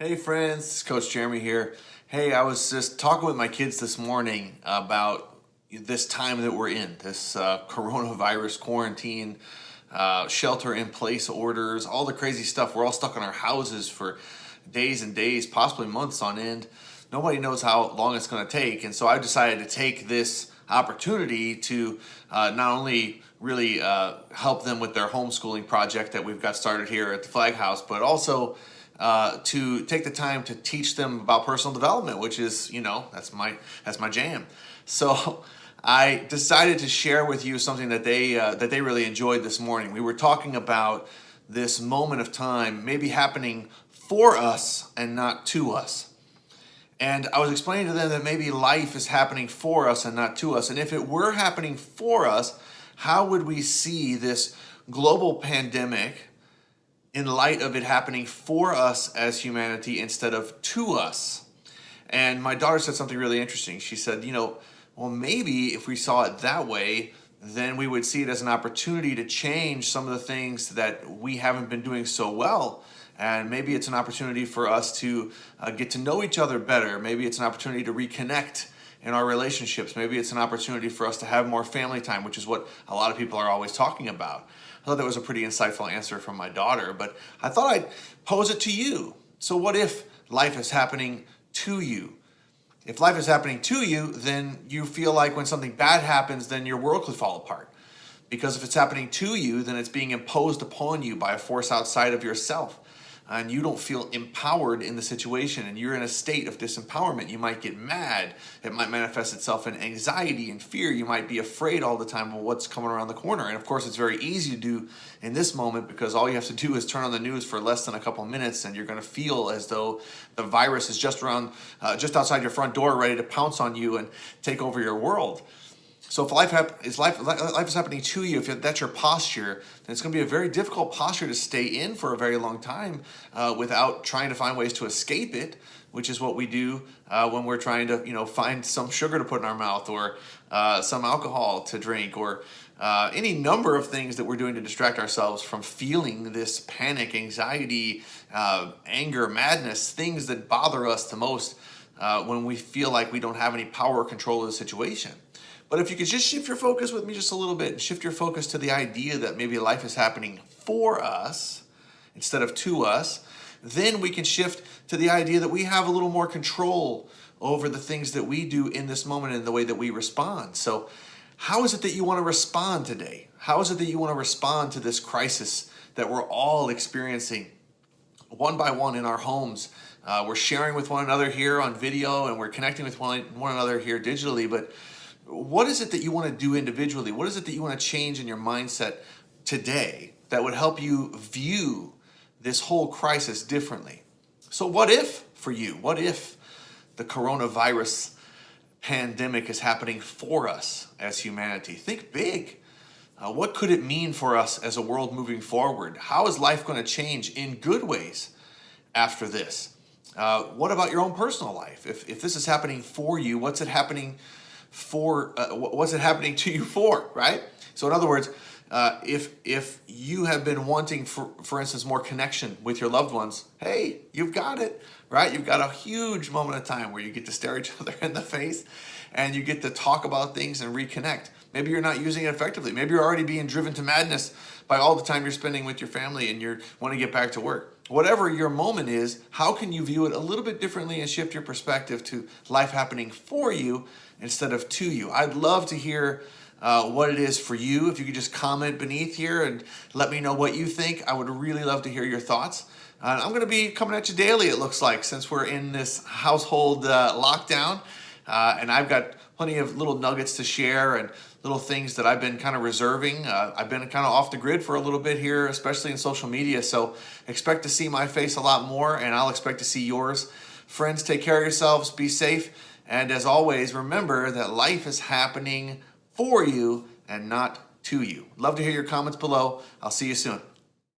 Hey friends, it's Coach Jeremy here. Hey, I was just talking with my kids this morning about this time that we're in, this coronavirus quarantine, shelter in place orders, all the crazy stuff. We're all stuck in our houses for days and days, possibly months on end. Nobody knows how long it's going to take. And so I decided to take this opportunity to not only really help them with their homeschooling project that we've got started here at the Flag House, but also to take the time to teach them about personal development, which is, that's my jam. So I decided to share with you something that they really enjoyed this morning. We were talking about this moment of time maybe happening for us and not to us. And I was explaining to them that maybe life is happening for us and not to us. And if it were happening for us, how would we see this global pandemic in light of it happening for us as humanity instead of to us? And my daughter said something really interesting. She said, well, maybe if we saw it that way, then we would see it as an opportunity to change some of the things that we haven't been doing so well. And maybe it's an opportunity for us to get to know each other better. Maybe it's an opportunity to reconnect in our relationships. Maybe it's an opportunity for us to have more family time, which is what a lot of people are always talking about. I thought that was a pretty insightful answer from my daughter, but I thought I'd pose it to you. So what if life is happening to you? If life is happening to you, then you feel like when something bad happens, then your world could fall apart. Because if it's happening to you, then it's being imposed upon you by a force outside of yourself. And you don't feel empowered in the situation, and you're in a state of disempowerment. You might get mad. It might manifest itself in anxiety and fear. You might be afraid all the time of what's coming around the corner. And of course, it's very easy to do in this moment because all you have to do is turn on the news for less than a couple of minutes, and you're going to feel as though the virus is just outside your front door, ready to pounce on you and take over your world. So if life is happening to you, if that's your posture, then it's going to be a very difficult posture to stay in for a very long time without trying to find ways to escape it, which is what we do when we're trying to, find some sugar to put in our mouth or some alcohol to drink or any number of things that we're doing to distract ourselves from feeling this panic, anxiety, anger, madness, things that bother us the most when we feel like we don't have any power or control of the situation. But if you could just shift your focus with me just a little bit and shift your focus to the idea that maybe life is happening for us instead of to us, then we can shift to the idea that we have a little more control over the things that we do in this moment and the way that we respond. So how is it that you want to respond today? How is it that you want to respond to this crisis that we're all experiencing one by one in our homes? We're sharing with one another here on video and we're connecting with one another here digitally, but what is it that you want to do individually? What is it that you want to change in your mindset today that would help you view this whole crisis differently? So what if for you? What if the coronavirus pandemic is happening for us as humanity? Think big. What could it mean for us as a world moving forward? How is life going to change in good ways after this? What about your own personal life? If this is happening for you, what's it happening to you for, right? So in other words, if you have been wanting, for instance, more connection with your loved ones, hey, you've got it, right? You've got a huge moment of time where you get to stare each other in the face and you get to talk about things and reconnect. Maybe you're not using it effectively. Maybe you're already being driven to madness by all the time you're spending with your family and you want to get back to work. Whatever your moment is, how can you view it a little bit differently and shift your perspective to life happening for you instead of to you? I'd love to hear what it is for you. If you could just comment beneath here and let me know what you think. I would really love to hear your thoughts. I'm going to be coming at you daily, it looks like, since we're in this household lockdown. And I've got plenty of little nuggets to share and little things that I've been kind of reserving. I've been kind of off the grid for a little bit here, especially in social media. So expect to see my face a lot more, and I'll expect to see yours. Friends, take care of yourselves. Be safe. And as always, remember that life is happening for you and not to you. Love to hear your comments below. I'll see you soon.